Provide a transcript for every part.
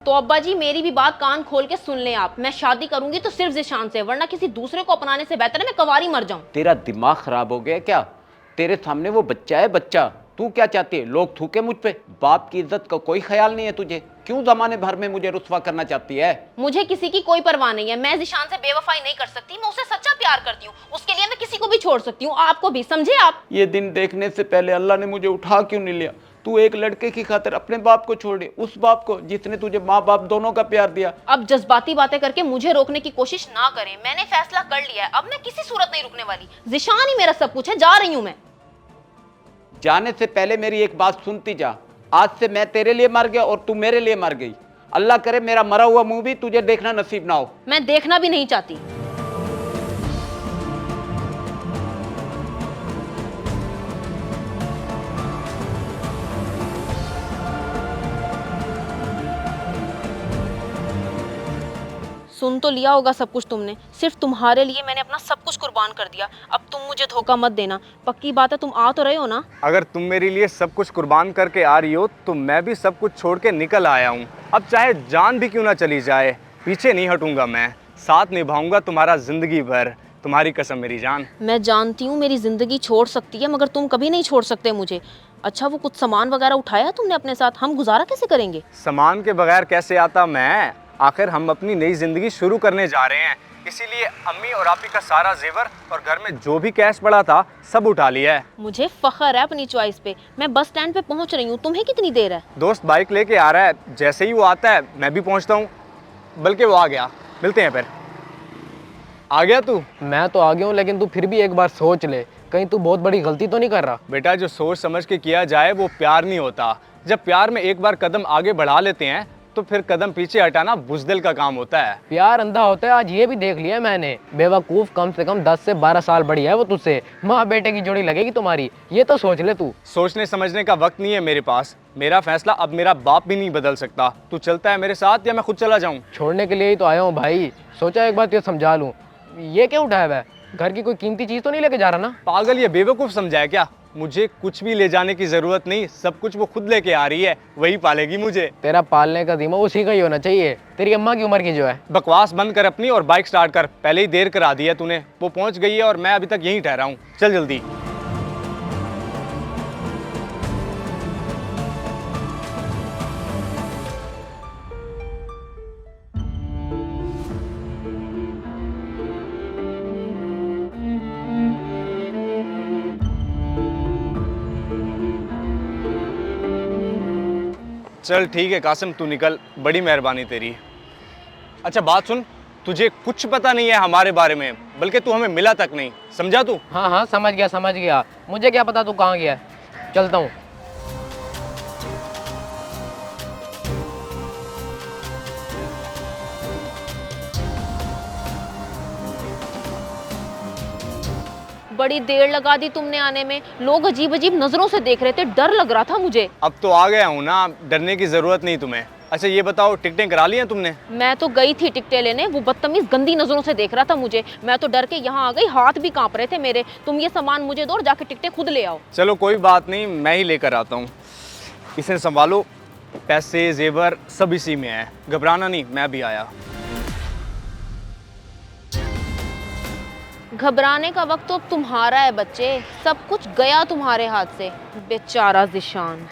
तो अब्बा जी मेरी भी बात कान खोल के सुन लें आप। मैं शादी करूंगी तो सिर्फ ज़िशान से, वरना किसी दूसरे को अपनाने से बेहतर है मैं कंवारी मर जाऊं। तेरा दिमाग खराब हो गया क्या? तेरे सामने वो बच्चा है, बच्चा। तू क्या चाहती है? लोग थूके मुझ पे? बाप की इज्जत का कोई ख्याल नहीं है तुझे? क्यों जमाने भर में मुझे रुस्वा करना चाहती है? मुझे किसी की कोई परवाह नहीं है। मैं ज़िशान से बेवफाई नहीं कर सकती। मैं उससे सच्चा प्यार करती हूँ। उसके लिए मैं किसी को भी छोड़ सकती हूँ, आपको भी, समझे आप? ये दिन देखने से पहले अल्लाह ने मुझे उठा क्यों नहीं लिया? तू एक लड़के की खातिर अपने बाप को छोड़ दे, उस बाप को जिसने तुझे माँ बाप दोनों का प्यार दिया। अब जज्बाती बातें करके मुझे रोकने की कोशिश ना करें। मैंने फैसला कर लिया है, अब मैं किसी सूरत नहीं रुकने वाली। ज़िशान ही मेरा सब कुछ है, जा रही हूँ मैं। जाने से पहले मेरी एक बात सुनती जा। आज से मैं तेरे लिए मर गया और तू मेरे लिए मर गई। अल्लाह करे मेरा मरा हुआ मुंह भी तुझे देखना नसीब ना हो। मैं देखना भी नहीं चाहती। सुन तो लिया होगा सब कुछ तुमने। सिर्फ तुम्हारे लिए मैंने अपना सब कुछ कुर्बान कर दिया। अब तुम मुझे धोखा मत देना। पक्की बात है, तुम आ तो रहे हो ना? अगर तुम मेरे लिए सब कुछ कुर्बान करके आ रही हो तो मैं भी सब कुछ छोड़ के निकल आया हूँ। अब चाहे जान भी क्यों ना चली जाए, पीछे नहीं हटूंगा। मैं साथ निभाऊंगा तुम्हारा जिंदगी भर, तुम्हारी कसम मेरी जान। मैं जानती हूँ मेरी जिंदगी छोड़ सकती है, मगर तुम कभी नहीं छोड़ सकते मुझे। अच्छा, वो कुछ सामान वगैरह उठाया तुमने अपने साथ? हम गुजारा कैसे करेंगे? सामान के बगैर कैसे आता मैं? आखिर हम अपनी नई जिंदगी शुरू करने जा रहे हैं, इसीलिए अम्मी और आपी का सारा जेवर और घर में जो भी कैश पड़ा था सब उठा लिया है। मुझे फख्र है अपनी चॉइस पे। मैं बस स्टैंड पे पहुंच रही हूँ। तुम्हें कितनी देर है? दोस्त बाइक लेके आ रहा है, जैसे ही वो आता है मैं भी पहुंचता हूँ। बल्कि वो आ गया, मिलते हैं फिर। आ गया तू? मैं तो आ गया हूँ, लेकिन तू फिर भी एक बार सोच ले, कहीं तू बहुत बड़ी गलती तो नहीं कर रहा? बेटा, जो सोच समझ के किया जाए वो प्यार नहीं होता। जब प्यार में एक बार कदम आगे बढ़ा लेते हैं तो फिर कदम पीछे हटाना बुज़दिल का काम होता है। प्यार अंधा होता है, आज ये भी देख लिया मैंने। बेवकूफ़, कम से कम 10 से 12 साल बड़ी है वो तुझसे। माँ बेटे की जोड़ी लगेगी तुम्हारी, ये तो सोच ले तू। सोचने समझने का वक्त नहीं है मेरे पास। मेरा फैसला अब मेरा बाप भी नहीं बदल सकता। तू चलता है मेरे साथ या मैं खुद चला जाऊँ? छोड़ने के लिए ही तो आया हूँ भाई। सोचा एक बार तुझे समझा लूँ। ये क्या उठाया हुआ है? घर की कोई कीमती चीज़ तो नहीं लेके जा रहा ना? पागल, ये बेवकूफ़ समझा है क्या? मुझे कुछ भी ले जाने की ज़रूरत नहीं, सब कुछ वो खुद लेके आ रही है, वही पालेगी मुझे। तेरा पालने का जिम्मा उसी का ही होना चाहिए, तेरी अम्मा की उम्र की जो है। बकवास बंद कर अपनी और बाइक स्टार्ट कर। पहले ही देर करा दी है तूने। वो पहुंच गई है और मैं अभी तक यहीं ठहरा हूँ। चल जल्दी। चल ठीक है कासिम, तू निकल, बड़ी मेहरबानी तेरी। अच्छा बात सुन, तुझे कुछ पता नहीं है हमारे बारे में, बल्कि तू हमें मिला तक नहीं, समझा तू? हाँ हाँ, समझ गया समझ गया। मुझे क्या पता तू कहाँ गया है। चलता हूँ। बड़ी देर लगा दी तुमने आने में। लोग अजीब अजीब नजरों से देख रहे थे, डर लग रहा था मुझे। अब तो आ गया हूँ ना, डरने की ज़रूरत नहीं तुम्हें। अच्छा ये बताओ, टिकटें करा ली हैं तुमने? मैं तो गई थी टिकटें लेने, वो बदतमीज गंदी नजरों से देख रहा था मुझे। मैं तो डर के यहाँ आ गई, हाथ भी कांप रहे थे मेरे। तुम ये सामान मुझे दो और जाके टिकटें खुद ले आओ। चलो कोई बात नहीं, मैं ही लेकर आता हूँ। इसे संभालो, पैसे जेवर सब इसी में है, घबराना नहीं, मैं भी आया। घबराने का वक्त तो अब तुम्हारा है बच्चे। सब कुछ गया तुम्हारे हाथ से, बेचारा ज़िशान।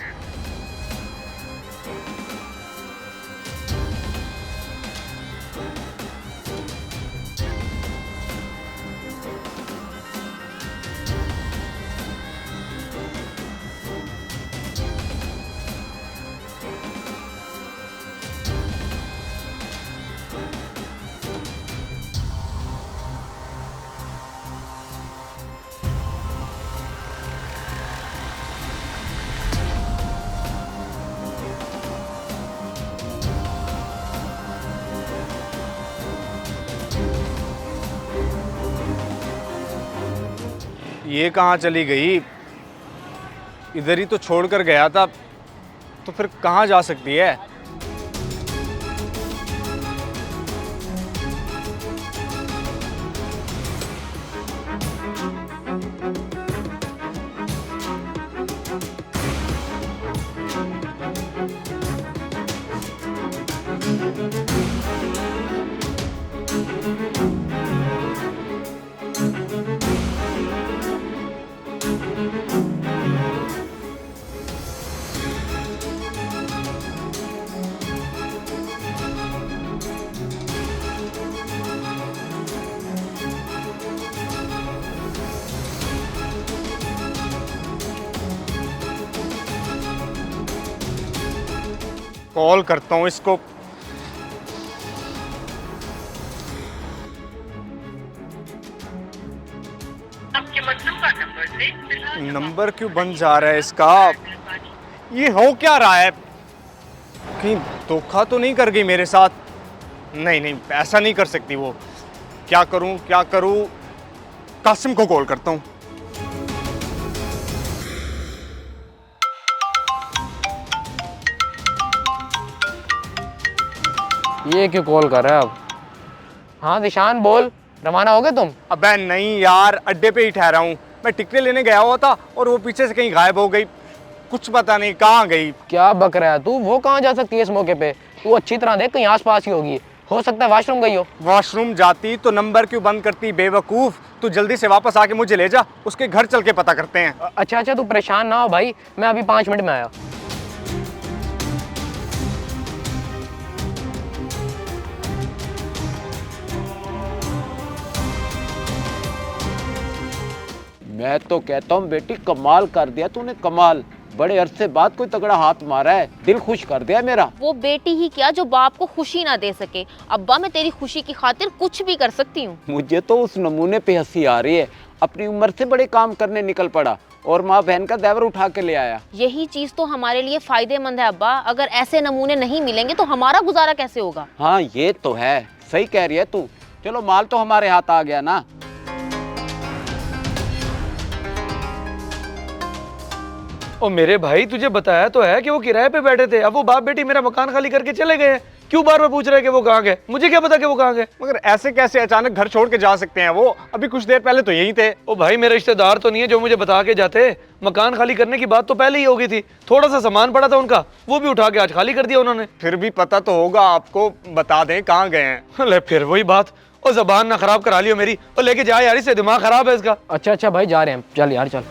ये कहाँ चली गई? इधर ही तो छोड़कर गया था, तो फिर कहाँ जा सकती है? कॉल करता हूँ इसको। नंबर क्यों बंद जा रहा है इसका? ये हो क्या रहा है? कहीं धोखा तो नहीं कर गई मेरे साथ? नहीं नहीं, ऐसा नहीं कर सकती वो। क्या करूं क्या करूं? कासिम को कॉल करता हूं। ये क्यों कॉल कर रहा है अब? हाँ दिशान बोल, रवाना हो गए तुम? अबे नहीं यार, अड्डे पे ही ठहरा हूं। मैं टिकटें लेने गया हुआ था और वो पीछे से कहीं गायब हो गई। कुछ पता नहीं कहाँ गई। क्या बक रहा है तू? वो कहाँ जा सकती है इस मौके पे? तू अच्छी तरह देख, कहीं आस पास ही होगी। हो सकता है वॉशरूम गई हो। वॉशरूम जाती तो नंबर क्यों बंद करती बेवकूफ? तू जल्दी से वापस आके मुझे ले जा, उसके घर चल के पता करते हैं। अच्छा अच्छा, तू परेशान ना हो भाई, मैं अभी 5 मिनट में आया। मैं तो कहता हूँ बेटी, कमाल कर दिया तूने, कमाल। बड़े अरसे बाद कोई तगड़ा हाथ मारा है, दिल खुश कर दिया मेरा। वो बेटी ही क्या जो बाप को खुशी ना दे सके। अब्बा, मैं तेरी खुशी की खातिर कुछ भी कर सकती हूँ। मुझे तो उस नमूने पे हंसी आ रही है। अपनी उम्र से बड़े काम करने निकल पड़ा और माँ बहन का देवर उठा के ले आया। यही चीज तो हमारे लिए फायदेमंद है अब्बा। अगर ऐसे नमूने नहीं मिलेंगे तो हमारा गुजारा कैसे होगा? हाँ ये तो है, सही कह रही है तू। चलो माल तो हमारे हाथ आ गया ना। ओ मेरे भाई, तुझे बताया तो है कि वो किराए पे बैठे थे। अब वो बाप बेटी मेरा मकान खाली करके चले गए हैं। क्यों बार बार पूछ रहे हैं कि वो कहाँ गए? मुझे क्या पता कि वो कहाँ गए? मगर ऐसे कैसे अचानक घर छोड़ के जा सकते हैं? वो अभी कुछ देर पहले तो यहीं थे। ओ भाई, मेरे रिश्तेदार तो नहीं है जो मुझे बता के जाते। मकान खाली करने की बात तो पहले ही हो गई थी। थोड़ा सा सामान पड़ा था उनका, वो भी उठा के आज खाली कर दिया उन्होंने। फिर भी पता तो होगा आपको, बता दें कहाँ गए हैं। अरे फिर वही बात। ओ जबान ना खराब करा लियो मेरी। ओ लेके जा यार, इससे दिमाग खराब है इसका। अच्छा अच्छा भाई, जा रहे हैं, चल यार चल।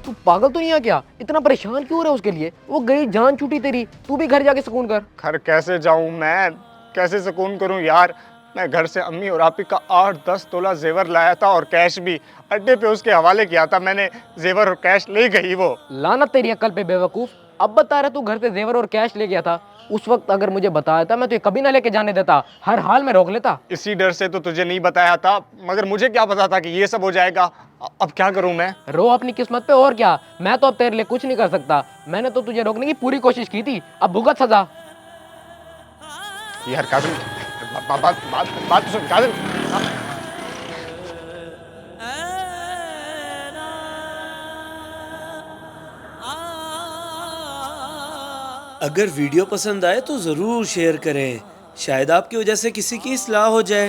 तू पागल तो नहीं है क्या? इतना परेशान क्यों हो रहा है उसके लिए? वो गई, जान छूटी तेरी। तू भी घर जाके सुकून कर। घर कैसे जाऊं मैं? कैसे सुकून करूं यार? मैं घर से अम्मी और आपी का 8-10 तोला जेवर लाया था और कैश भी। अड्डे पे उसके हवाले किया था मैंने। जेवर और कैश ले गई वो। लानत तेरी अक्ल पे बेवकूफ। अब बता रहा तू घर से जेवर और कैश ले गया था। उस वक्त अगर मुझे बताया था, मैं तो कभी ना लेके जाने देता, हर हाल में रोक लेता। इसी डर से तो तुझे नहीं बताया था, मगर मुझे क्या पता था कि ये सब हो जाएगा। अब क्या करूं मैं? रो अपनी किस्मत पे, और क्या। मैं तो अब तेरे लिए कुछ नहीं कर सकता। मैंने तो तुझे रोकने की पूरी कोशिश की थी, अब भुगत सजा। यार काजिम, बात तो सुन काजिम। अगर वीडियो पसंद आए तो ज़रूर शेयर करें, शायद आपकी वजह से किसी की इस्लाह हो जाए।